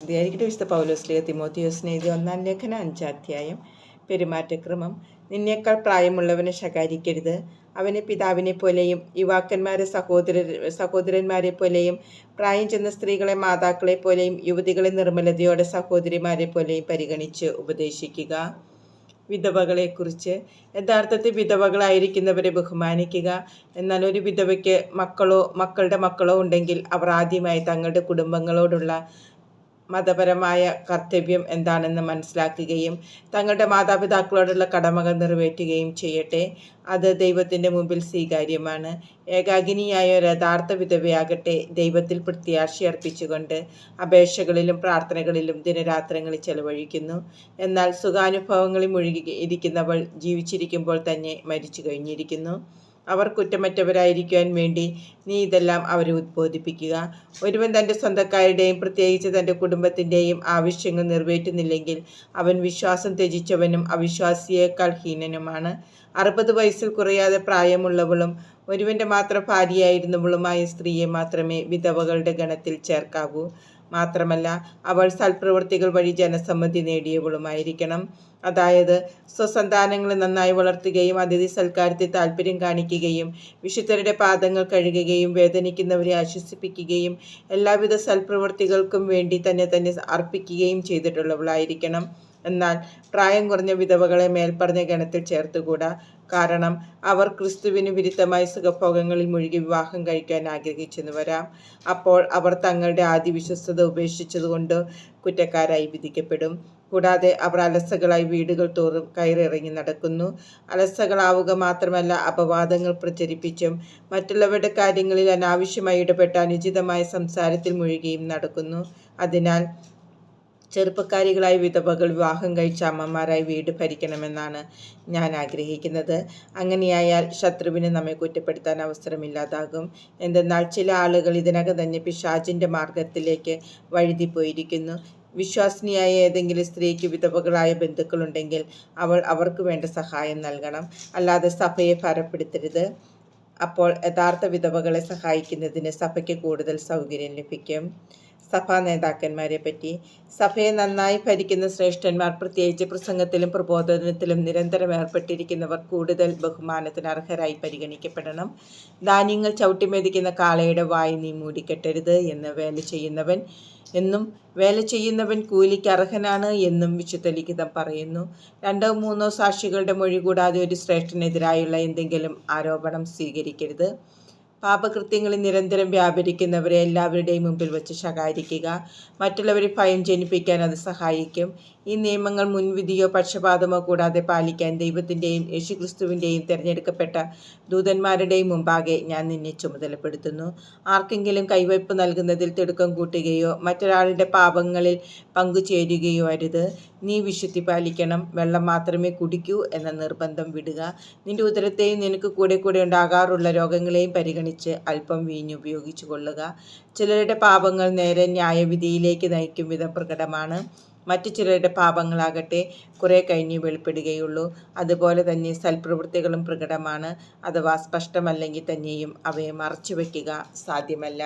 ധ്യാനിക്കട്ടെ. വിശുദ്ധ പൗലോസ്ലീഹ തിമോത്തിയോസിന് എഴുതിയ 1-ാം ലേഖനം 5-ാം അധ്യായം. പെരുമാറ്റക്രമം. നിന്നേക്കാൾ പ്രായമുള്ളവനെ ശകാരിക്കരുത്. അവനെ പിതാവിനെ പോലെയും യുവാക്കന്മാരെ സഹോദരന്മാരെ പോലെയും പ്രായം ചെന്ന സ്ത്രീകളെ മാതാക്കളെ പോലെയും യുവതികളെ നിർമ്മലതയോടെ സഹോദരിമാരെ പോലെയും പരിഗണിച്ച് ഉപദേശിക്കുക. വിധവകളെക്കുറിച്ച്. യഥാർത്ഥത്തിൽ വിധവകളായിരിക്കുന്നവരെ ബഹുമാനിക്കുക. എന്നാൽ ഒരു വിധവയ്ക്ക് മക്കളുടെ മക്കളോ ഉണ്ടെങ്കിൽ അവർ ആദ്യമായി തങ്ങളുടെ കുടുംബങ്ങളോടുള്ള മതപരമായ കർത്തവ്യം എന്താണെന്ന് മനസ്സിലാക്കുകയും തങ്ങളുടെ മാതാപിതാക്കളോടുള്ള കടമകൾ നിറവേറ്റുകയും ചെയ്യട്ടെ. അത് ദൈവത്തിൻ്റെ മുമ്പിൽ സ്വീകാര്യമാണ്. ഏകാകിനിയായ ഒരു യഥാർത്ഥ വിധവയാകട്ടെ ദൈവത്തിൽ പ്രത്യാശ അർപ്പിച്ചുകൊണ്ട് അപേക്ഷകളിലും പ്രാർത്ഥനകളിലും ദിനരാത്രങ്ങളിൽ ചെലവഴിക്കുന്നു. എന്നാൽ സുഖാനുഭവങ്ങളിൽ മുഴുകി ഇരിക്കുന്നവൾ ജീവിച്ചിരിക്കുമ്പോൾ തന്നെ മരിച്ചു കഴിഞ്ഞിരിക്കുന്നു. അവർ കുറ്റമറ്റവരായിരിക്കുവാൻ വേണ്ടി നീ ഇതെല്ലാം അവരെ ഉദ്ബോധിപ്പിക്കുക. ഒരുവൻ തൻ്റെ സ്വന്തക്കാരുടെയും പ്രത്യേകിച്ച് തൻ്റെ കുടുംബത്തിൻ്റെയും ആവശ്യങ്ങൾ നിറവേറ്റുന്നില്ലെങ്കിൽ അവൻ വിശ്വാസം ത്യജിച്ചവനും അവിശ്വാസിയേക്കാൾ ഹീനനുമാണ്. 60 വയസ്സിൽ കുറയാതെ പ്രായമുള്ളവളും ഒരുവൻ്റെ മാത്രം ഭാര്യയായിരുന്നവളുമായ സ്ത്രീയെ മാത്രമേ വിധവകളുടെ ഗണത്തിൽ ചേർക്കാവൂ. മാത്രമല്ല അവൾ സൽപ്രവൃത്തികൾ വഴി ജനസമ്മതി നേടിയവളുമായിരിക്കണം. അതായത് സ്വസന്താനങ്ങളെ നന്നായി വളർത്തുകയും അതിഥി സൽക്കാരത്തിൽ താല്പര്യം കാണിക്കുകയും വിശുദ്ധരുടെ പാദങ്ങൾ കഴുകുകയും വേദനിക്കുന്നവരെ ആശ്വസിപ്പിക്കുകയും എല്ലാവിധ സൽപ്രവൃത്തികൾക്കും വേണ്ടി തന്നെ അർപ്പിക്കുകയും ചെയ്തിട്ടുള്ളവളായിരിക്കണം. എന്നാൽ പ്രായം കുറഞ്ഞ വിധവകളെ മേൽപ്പറഞ്ഞ ഗണത്തിൽ ചേർത്തുകൂടാ. കാരണം അവർ ക്രിസ്തുവിന് വിരുദ്ധമായി സുഖഭോഗങ്ങളിൽ മുഴുകി വിവാഹം കഴിക്കാൻ ആഗ്രഹിച്ചെന്ന് വരാം. അപ്പോൾ അവർ തങ്ങളുടെ ആദ്യ വിശ്വസ്തത ഉപേക്ഷിച്ചതുകൊണ്ട് കുറ്റക്കാരായി വിധിക്കപ്പെടും. കൂടാതെ അവർ അലസകളായി വീടുകൾ തോറും കയറിയിറങ്ങി നടക്കുന്നു. അലസകളാവുക മാത്രമല്ല അപവാദങ്ങൾ പ്രചരിപ്പിച്ചും മറ്റുള്ളവരുടെ കാര്യങ്ങളിൽ അനാവശ്യമായി ഇടപെട്ട അനുചിതമായ സംസാരത്തിൽ മുഴുകിയും നടക്കുന്നു. അതിനാൽ ചെറുപ്പക്കാരികളായ വിധവകൾ വിവാഹം കഴിച്ച അമ്മമാരായി വീട് ഭരിക്കണമെന്നാണ് ഞാൻ ആഗ്രഹിക്കുന്നത്. അങ്ങനെയായാൽ ശത്രുവിന് നമ്മെ കുറ്റപ്പെടുത്താൻ അവസരമില്ലാതാകും. എന്തെന്നാൽ ചില ആളുകൾ ഇതിനകം തന്നെ പിശാചിൻ്റെ മാർഗത്തിലേക്ക് വഴുതിപ്പോയിരിക്കുന്നു. വിശ്വാസിനിയായ ഏതെങ്കിലും സ്ത്രീക്ക് വിധവകളായ ബന്ധുക്കളുണ്ടെങ്കിൽ അവൾ അവർക്ക് വേണ്ട സഹായം നൽകണം, അല്ലാതെ സഭയെ ഭാരപ്പെടുത്തരുത്. അപ്പോൾ യഥാർത്ഥ വിധവകളെ സഹായിക്കുന്നതിന് സഭയ്ക്ക് കൂടുതൽ സൗകര്യം ലഭിക്കും. സഭാ നേതാക്കന്മാരെ പറ്റി. സഭയെ നന്നായി ഭരിക്കുന്ന ശ്രേഷ്ഠന്മാർ, പ്രത്യേകിച്ച് പ്രസംഗത്തിലും പ്രബോധനത്തിലും നിരന്തരം ഏർപ്പെട്ടിരിക്കുന്നവർ കൂടുതൽ ബഹുമാനത്തിന് അർഹരായി പരിഗണിക്കപ്പെടണം. ധാന്യങ്ങൾ ചവിട്ടിമെതിക്കുന്ന കാളയുടെ വായി നീ മൂടിക്കെട്ടരുത് എന്നും വേല ചെയ്യുന്നവൻ കൂലിക്ക് അർഹനാണ് എന്നും വിശുദ്ധ ലിഖിതം പറയുന്നു. 2-3 സാക്ഷികളുടെ മൊഴി കൂടാതെ ഒരു ശ്രേഷ്ഠനെതിരായുള്ള എന്തെങ്കിലും ആരോപണം സ്വീകരിക്കരുത്. പാപകൃത്യങ്ങളിൽ നിരന്തരം വ്യാപരിക്കുന്നവരെ എല്ലാവരുടെയും മുമ്പിൽ വച്ച് ശകാരിക്കുക. മറ്റുള്ളവരെ ഭയം ജനിപ്പിക്കാൻ അത് സഹായിക്കും. ഈ നിയമങ്ങൾ മുൻവിധിയോ പക്ഷപാതമോ കൂടാതെ പാലിക്കാൻ ദൈവത്തിൻ്റെയും യേശുക്രിസ്തുവിൻ്റെയും തിരഞ്ഞെടുക്കപ്പെട്ട ദൂതന്മാരുടെയും മുമ്പാകെ ഞാൻ നിന്നെ ചുമതലപ്പെടുത്തുന്നു. ആർക്കെങ്കിലും കൈവയ്പ് നൽകുന്നതിൽ തിടുക്കം കൂട്ടുകയോ മറ്റൊരാളുടെ പാപങ്ങളിൽ പങ്കുചേരുകയോ അരുത്. നീ വിശുദ്ധി പാലിക്കണം. വെള്ളം മാത്രമേ കുടിക്കൂ എന്ന നിർബന്ധം വിടുക. നിന്റെ ഉദരത്തെയും നിനക്ക് കൂടെ ഉണ്ടാകാറുള്ള രോഗങ്ങളെയും പരിഗണിച്ച് അല്പം വീഞ്ഞ് ഉപയോഗിച്ചു കൊള്ളുക. ചിലരുടെ പാപങ്ങൾ നേരെ ന്യായവിധിയിലേക്ക് നയിക്കും വിധം പ്രകടമാണ്. മറ്റു ചിലരുടെ പാപങ്ങളാകട്ടെ കുറെ കഴിഞ്ഞ് വെളിപ്പെടുകയുള്ളൂ. അതുപോലെ തന്നെ സൽപ്രവൃത്തികളും പ്രകടമാണ്. അഥവാ സ്പഷ്ടമല്ലെങ്കിൽ തന്നെയും അവയെ മറച്ചു വയ്ക്കുക സാധ്യമല്ല.